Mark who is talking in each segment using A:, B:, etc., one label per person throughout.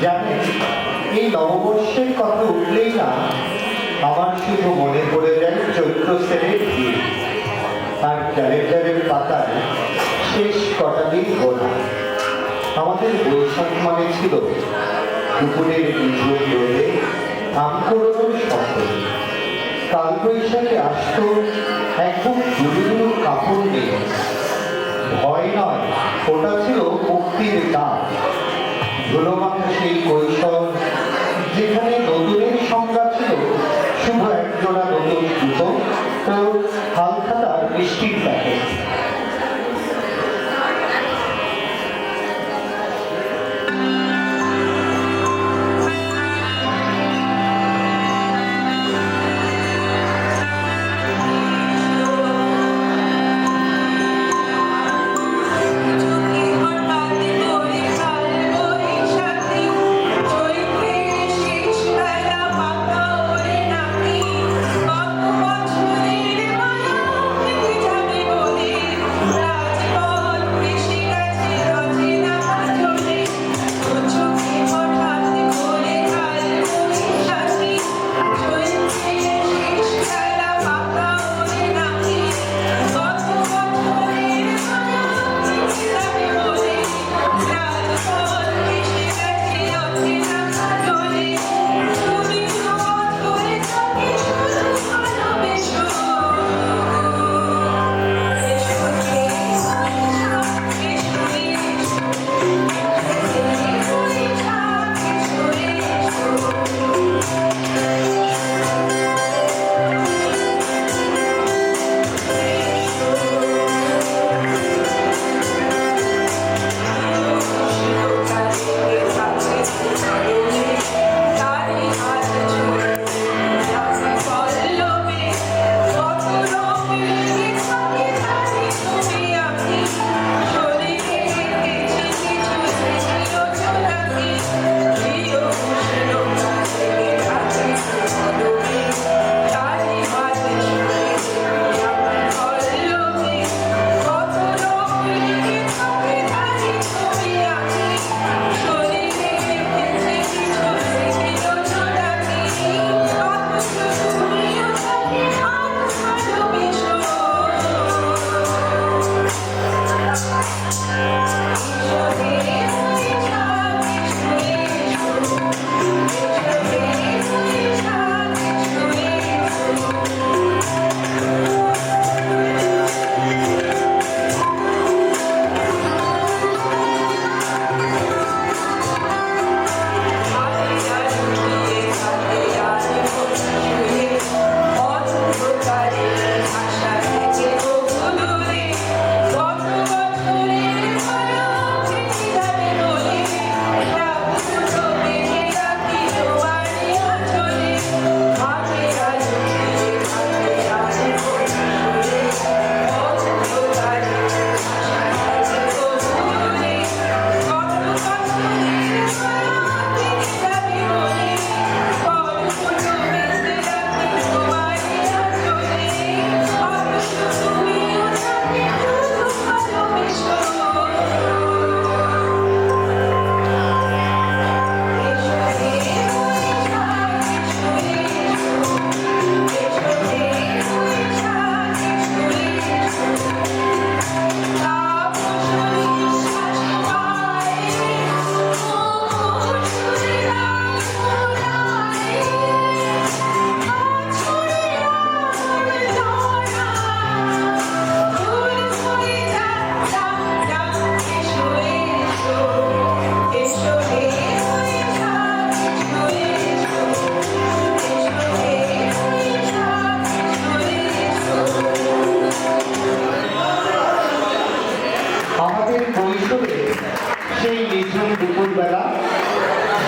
A: জানেন, এই নববর্ষের কথা উঠলেই না আমার শুধু মনে পড়ে যায় চৈত্র সেনের দিন আর ক্যালেন্ডারের পাতায় শেষ কটা দিন গোনা। আমাদের বৈশাখ মানে ছিল দুপুরের নিঝুম রোদে আমকোড়ানোর শব্দ। কাল বৈশাখে আসত একদম দুলুদুলু কাপড় নিয়ে। ভয় নয়, ওটা ছিল মুক্তির ডাক। ধুলোমাখা সেই কৈশোর, যেখানে নতুনের সংজ্ঞা ছিল শুধু একজোড়া নতুন জুতো ও হালখাতার বৃষ্টির প্যাকেট।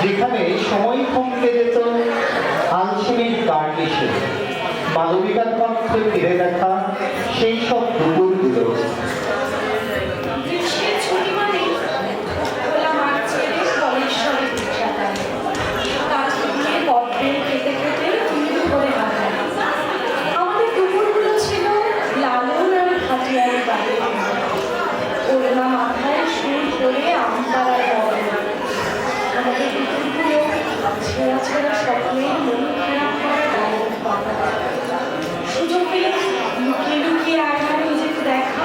A: যেখানে সময় কমতে যেত আলসেমির গার্নিশে, মানবিকার পক্ষে ফিরে দেখা সেই সব দুপুরগুলো।
B: মাথায় সুর করে আমপাড়ায় আমাদের ছাড়া স্বপ্নে মন খারাপ করার দায়িত্ব পাতা। সুযোগ পেলে লুকিয়ে লুকিয়ে আয়নায় নিজেকে দেখা,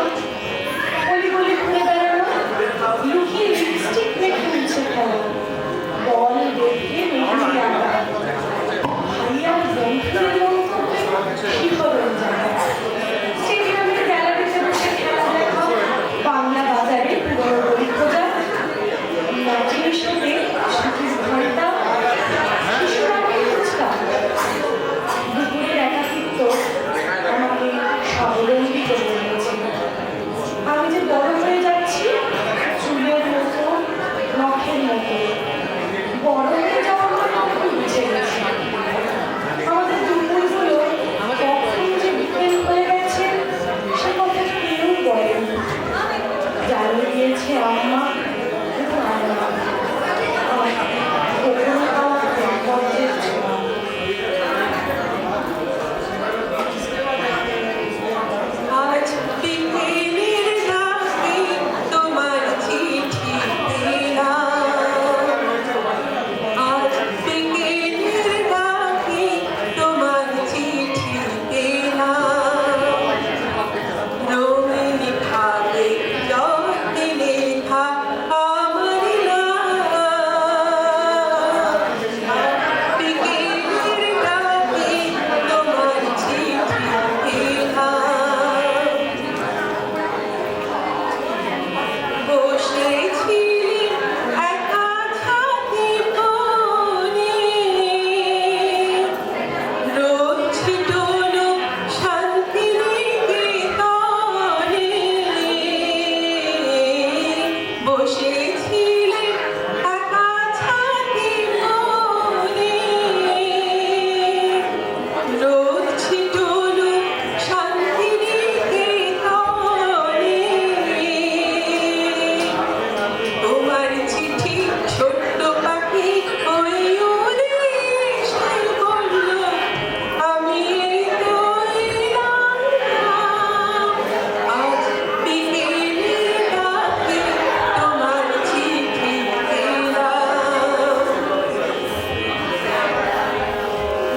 B: গলি গলি ঘুরে বেড়ানো, লুকিয়ে লিপস্টিক মেখে মুছে ফেলা, বল দেখে মেহেন্দি আঁকা, ভাইয়া বন্ধুদের মন্তব্যে শিহরণ জাগা, স্টেডিয়ামের গ্যালারিতে বসে খেলা দেখা, বাংলা বাজারে পুরনো বই খোঁজা, ম্যাচের শোতে সঠিক ঘন্টা, শিশুরামের ফুচকা। দুপুরের একাকিত্ব আমাকে স্বাবলম্বী করে দিয়েছে। আমি যে বড় হয়ে যাচ্ছি, চুলের মতো, নখের মতো, বড় হয়ে যাওয়ার মতো আমি বুঝে গেছি। আমাদের দুপুরগুলো কখন যে বিকেল হয়ে গেছে সে কথা কেউ বলেনি। জানিয়ে দিয়েছে আম্মা এবং আম্মা। কখনো আমার বিপর্যয়ের ছোঁয়া।
C: আজ বিকেলের রাতে তোমার চিঠি পেলাম, আজ বিকেলের রাতে তোমার চিঠি পেলাম, রঙিন ভাবে যত্নে লেখা আমার নাম, আজ বিকেলের রাতে তোমার চিঠি পেলাম। বসেছিলি একা ছাদে কোণে, রোদ ছিটোলো শান্তির নিকেতনে, বসেছিলি একা ছাদে কোণে, রোদ ছিটোলো শান্তির নিকেতনে, তোমার চিঠি ছোট্ট পাখি ওই উড়ে এসে বলল, আমি এই তো এলাম, আজ বিকেলের ডাকে তোমার চিঠি পেলাম।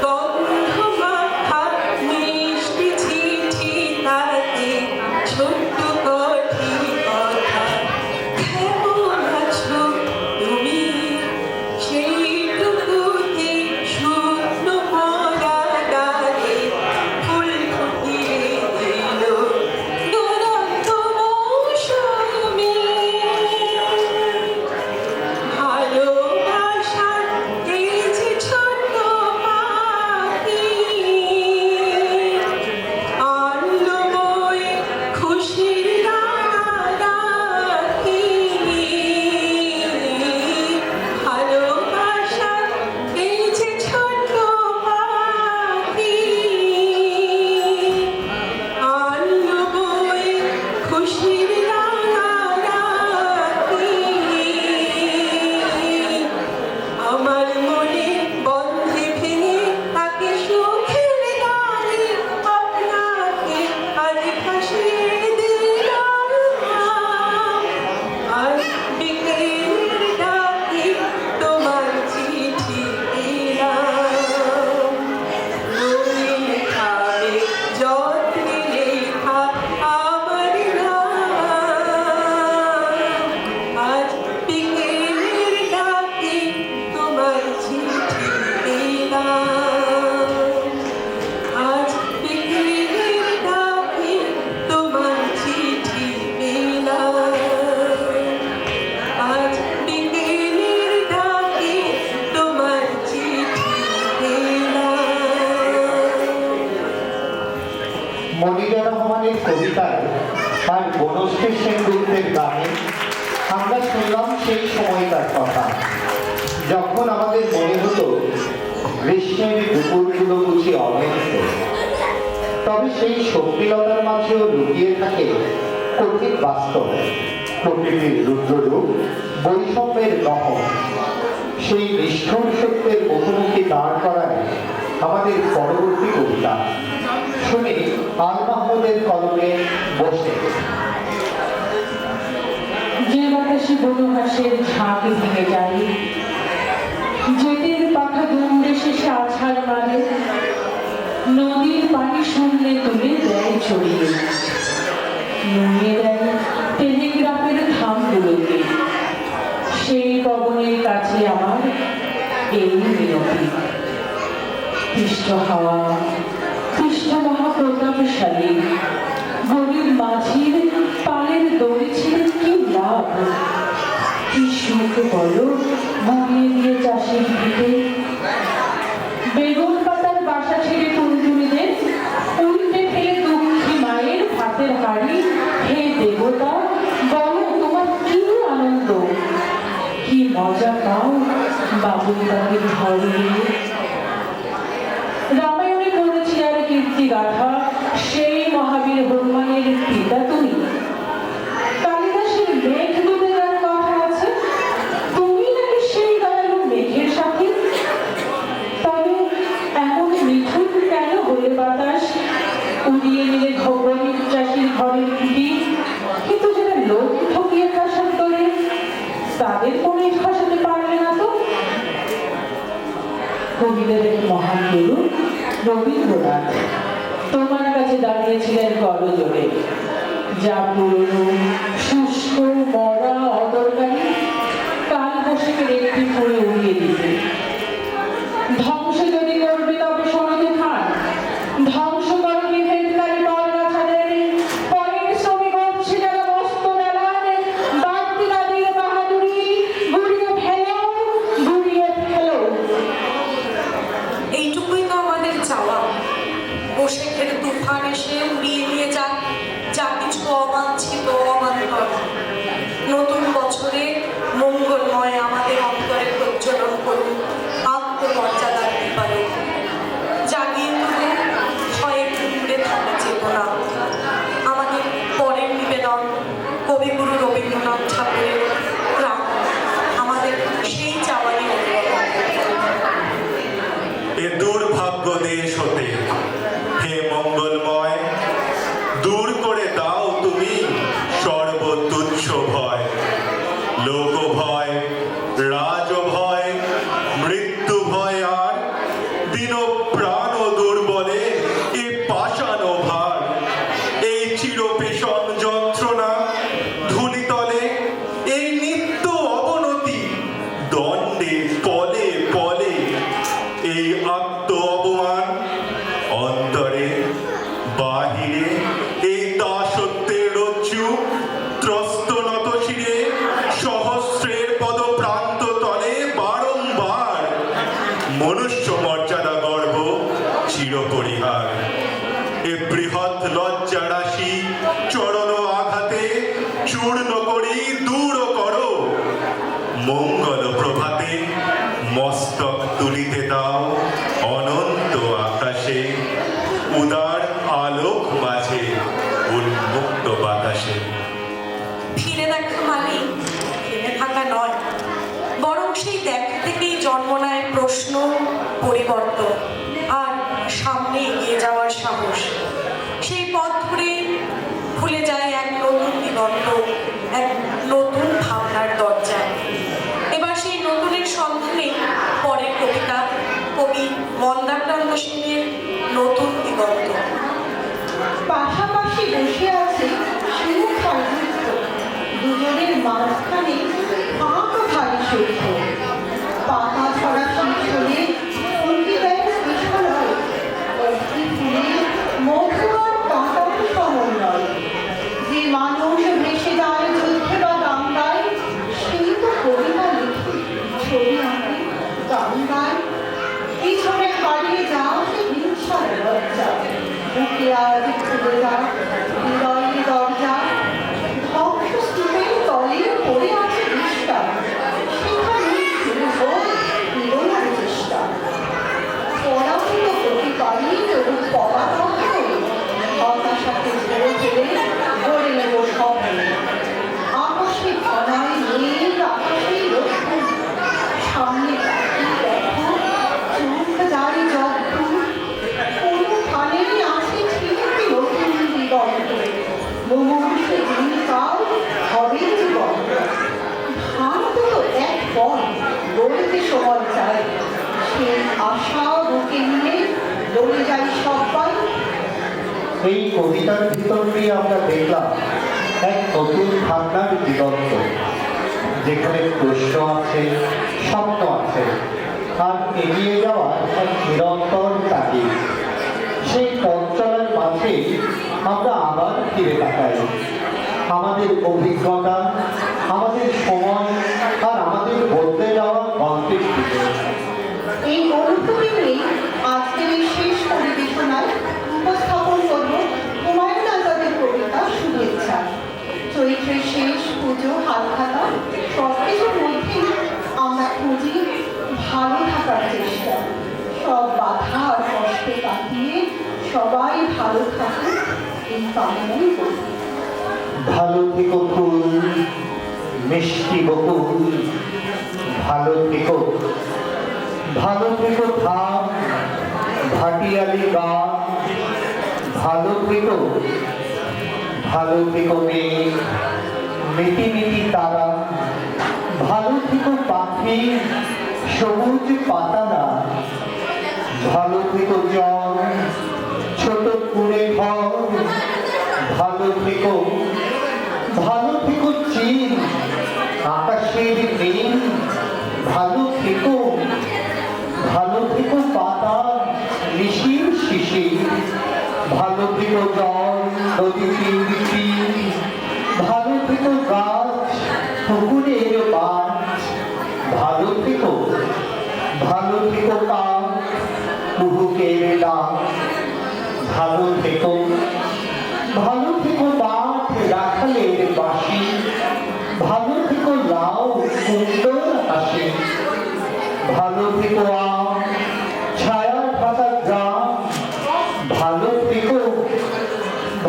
C: গন্ধ মাখা মিষ্টি চিঠি তাতে ছোট্ট কটি কথা, কেমন আছো তুমি, সেইটুকুতে শূন্য ভরা ডালে ফুল ফুটিয়ে দিল দুরন্ত মৌসুমী। ভালোবাসার এই যে ছোট্ট পাখি, আনলো বয়ে খুশির রাঙারাখি। ভালোবাসার এই যে ছোট্ট পাখি, আনলো বয়ে খুশির রাঙারাখি। আমার মনে বন্ধে ভেঙে তাকে সুখের গানে আপনাকে আজ ভাসিয়ে দিলাম, আজ বিকেলের ডাকে তোমার চিঠি পেলাম, রঙিন ভাবে যত্নে লেখা আমার নাম, আজ বিকেলের ডাকে তোমার চিঠি পেলাম, আজ বিকেলের ডাকে তোমার চিঠি পেলাম, আজ বিকেলের ডাকে তোমার চিঠি পেলাম।
A: মনিরা রহমানের কবিতায় আর বনশ্রী সেনগুপ্তের গানে আমরা শুনলাম সেই সময়কার কথা, যখন আমাদের মনে হতো গ্রীষ্মের দুপুরগুলো বুঝি অনেক। তবে সেই শক্তিলতার মাঝেও লুকিয়ে থাকে কঠিন বাস্তব, প্রকৃতির রুদ্ররূপ, বৈষম্যের দহন। সেই নিষ্ঠুর সত্যের মুখোমুখি দাঁড় করায় আমাদের পরবর্তী কবিতা শুনি আল মাহমুদের কলমে বসে।
D: যে বাতাসে বনঘাসের ঝাঁক ভেঙে যায়, জেতের পাখা
B: আষাঢ় মারে নদীর পানি শুনলে তুলে দেয় ছড়িয়ে, নুয়ে দেয় টেলিগ্রাফের থামগুলোকে। সেই পবনের কাছে আমার এই মিনতি। পৃষ্ঠ হাওয়া, পৃষ্ঠ মহাপ্রতাপশালী, গরিব মাঝির পালের দড়ি ছিঁড়ে কি লাভ? কি সুখ বলো মুড়িয়ে দিয়ে চাষির ভিটে। বেগুন পাতার বাসা ছেড়ে টুনটুনিদের উল্টে ফেলে দুঃখী মায়ের ভাতের হাড়ি। হে দেবতা, বলো তোমার কি আনন্দ, কি মজা পাও বাবুল বাড়ির ঘর নিয়ে। রামায়ণে পড়েছি আর কীর্তি গাথা, সেই মহাবীর হনুমানের পিতা তুমি। কালিদাসের মেঘ ডুবে যার কথা আছে, তুমি নাকি সেই দয়ালু মেঘের সাথে। তবে এমন মিঠুন কেন হলে বাতাস, উড়িয়ে নিলে গরিব চাষির ঘরের ভিটি। কিন্তু যারা লোক ঠকিয়ে শাসন করে তাদের কোনো ভাষাতে পারবে না তো। কবিদের এক মহান গুরু রবীন্দ্রনাথ তোমার কাছে দাঁড়িয়েছিলেন করজোড়ে। যা পুরনো, শুষ্ক, মরা, অদরকারি কাল বসে একটি ফুলে উড়িয়ে দিতে। ধ্বংস যদি করবে তবে সমাজে খান, ধ্বংস করো বিভেদকারী বরগাছাদের। পরের শ্রমিক হচ্ছে যারা বস্ত্র মেলান, বাড়তি দাঁড়িয়ে বাহাদুরি ঘুরিয়ে ফেলো, ঘুরিয়ে ফেলো।
C: এইটুকুই তো আমাদের চাওয়া। বসে খেলে তুফান এসে উড়িয়ে নিয়ে যাক যা কিছু অবাঞ্ছিত, অবান্তর। নতুন বছরে মঙ্গলময় আমাদের অন্তরে প্রজ্বলন করুন আত্মমর্যাদার ব্যাপারে। জাগিয়ে তুলে ভয়ে কুমড়ে থাকা চেতনা। আমাদের পরের নিবেদন কবিগুরু রবীন্দ্রনাথ ঠাকুরের প্রাণ, আমাদের সেই চাওয়ারই
D: এ দুর্ভাগ্য দেশ হতে হে মঙ্গলময়, দূর করে দাও তুমি সর্বতুচ্ছ ভয়। লোক ভয়, রাজ ভয়, মৃত্যু ভয়, আর দিন প্রাণ দুর্বলে এ পাষাণ ভার। এই চিরপেশন যন্ত্রণা ধূলিতলে, এই নিত্য অবনতি দণ্ডে পলে পলে। এই আত্ম অপমান অন্তরে বাহিরে, এই দাসত্বের রজ্জু ত্রস্ত নত শিরে, সহস্রের পদ প্রান্ত তলে বারংবার মনুষ্য মর্যাদা গর্ব চিরপরিহার। এ বৃহৎ লজ্জা রাশি চরণ আঘাতে চূর্ণ করি দূর করো। মঙ্গল প্রভাতে মস্তক তুলিতে দাও অনন্ত আকাশে, উদার আলোক মাঝে উন্মুক্ত বাতাসে।
C: ফিরে দেখা মানে থেমে থাকা নয়, বরং সেই দেখা থেকেই জন্ম নেয় প্রশ্ন, পরিবর্তন আর সামনে এগিয়ে যাওয়ার সাহস। সেই পথ ধরে খুলে যায় এক নতুন দিগন্ত, এক নতুন ভাবনার দরজা। এবার সেই নতুনের সন্ধানে পরের কবিতা কবি মন্দাক্রান্ত সেনের নতুন দিগন্ত।
B: পাশাপাশি বসে আছে সুখ আর দুঃখ, দুজনের মাঝখানে ফাঁক ভারী সূক্ষ্ম। পাতা ছড়া শীর্ষে ফুলকি দেয় বিশালয়, একটি ফুলে মধু আর কাঁটার সমন্বয়। যে মানুষ ভেসে যায় যুদ্ধে বা দাঙ্গায়, সেই তো কবিতা লিখে, ছবি আঁকে, গান গায়। পিছনে হারিয়ে যাও সে হিংসার লজ্জা, বুকে আজ খুলে যা হৃদয়ের দরজা। ধ্বংসস্তূপের তলে পড়ে আছে বিশ্বাস, সেখানে শুরু হোক প্রেরণার চেষ্টা। পরাভূত প্রতিপালন এবং পরাভূত হতাশাকে ঝেড়ে ফেলে গড়ে নেব স্বপ্ন। আকাশে ঘনায় নীল, আকাশে রোদ্দুর, সামনে তাকিয়ে দেখো চোখ যায় যদ্দূর। কোনোখানে আছে ঠিকই নতুন দিগন্ত, মুমূর্ষ দিনকাল হবে জীবন্ত। ভারত তো এক পণ, গড়তে সময় চাই, সে
E: সেই আশা বুকে নিয়ে দৌড়ে যাই সবাই।
A: এই কবিতার ভিতর দিয়ে আমরা দেখলাম এক নতুন ভাবনার দিগন্ত, যেখানে প্রশ্ন আছে, স্বপ্ন আছে, আর এগিয়ে যাওয়ার এক নিরন্তর তাগিদ। সেই পথ চলার মাঝে আমরা আবার ফিরে তাকাই আমাদের অভিজ্ঞতা, আমাদের সময় আর আমাদের বদলে যাওয়া গল্পের দিকে।
E: এই অনুভূতি নিয়ে আজকের এই শেষ পরিবেশনায় উপস্থাপন করব হুমায়ুন আজাদের কবিতা শুভেচ্ছা। চৈত্রের শেষ পুজো, হালখাতা, সব কিছুর মধ্যেই আমরা খুঁজি ভালো থাকার চেষ্টা। সব বাধা আর কষ্ট কাটিয়ে সবাই ভালো থাকুক এই কামনাই করি।
A: ভালো থেকো ফুল, মিষ্টি বকুল, ভালো থেকো, ভালো থেকো ধাম, ভাটিয়ালি গান, ভালো থেকো, ভালো থেকো মেঘ, মিটি মিটি তারা, ভালো থেকো পাখি, সবুজ পাতারা, ভালো থেকো জল, ছোট কুড়ে ঘর, ভালো থেকো, ভালো থেকো চিন, আকাশের দিন, ভালো থেকো, ভালো থেকো পাতা, শিশির শিশির, ভালো থেকো জল, নদী তীর, ভালো থেকো গাছ, পুকুরের মাছ, ভালো থেকো, ভালো থেকো কাক, কুহুকের ডাক, ভালো থেকো, ভালো থেকো মাঠ, রাখালের বাঁশি, ভালো থেকো লাউ, সুন্দর হাসি, ভালো থেকো আম, ছায়া থাকা গ্রাম, ভালো থেকো,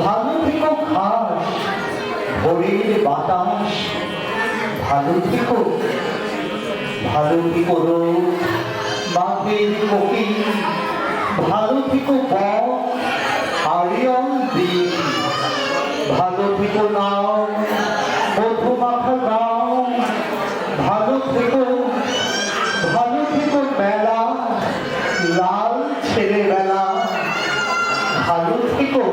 A: ভালো থেকো ঘাস, ভোরের বাতাস, ভালো থেকো, ভালো থেকো রোদ, মাঘের কোকিল, ভালো থেকো বক, আরিয়ন দ্বীপ, ভালো থেকো নাও, মধুমাখা গাও, ভালো থেকো, ভালো থেকো মেলা, লাল ছেলেবেলা, ভালো থেকো,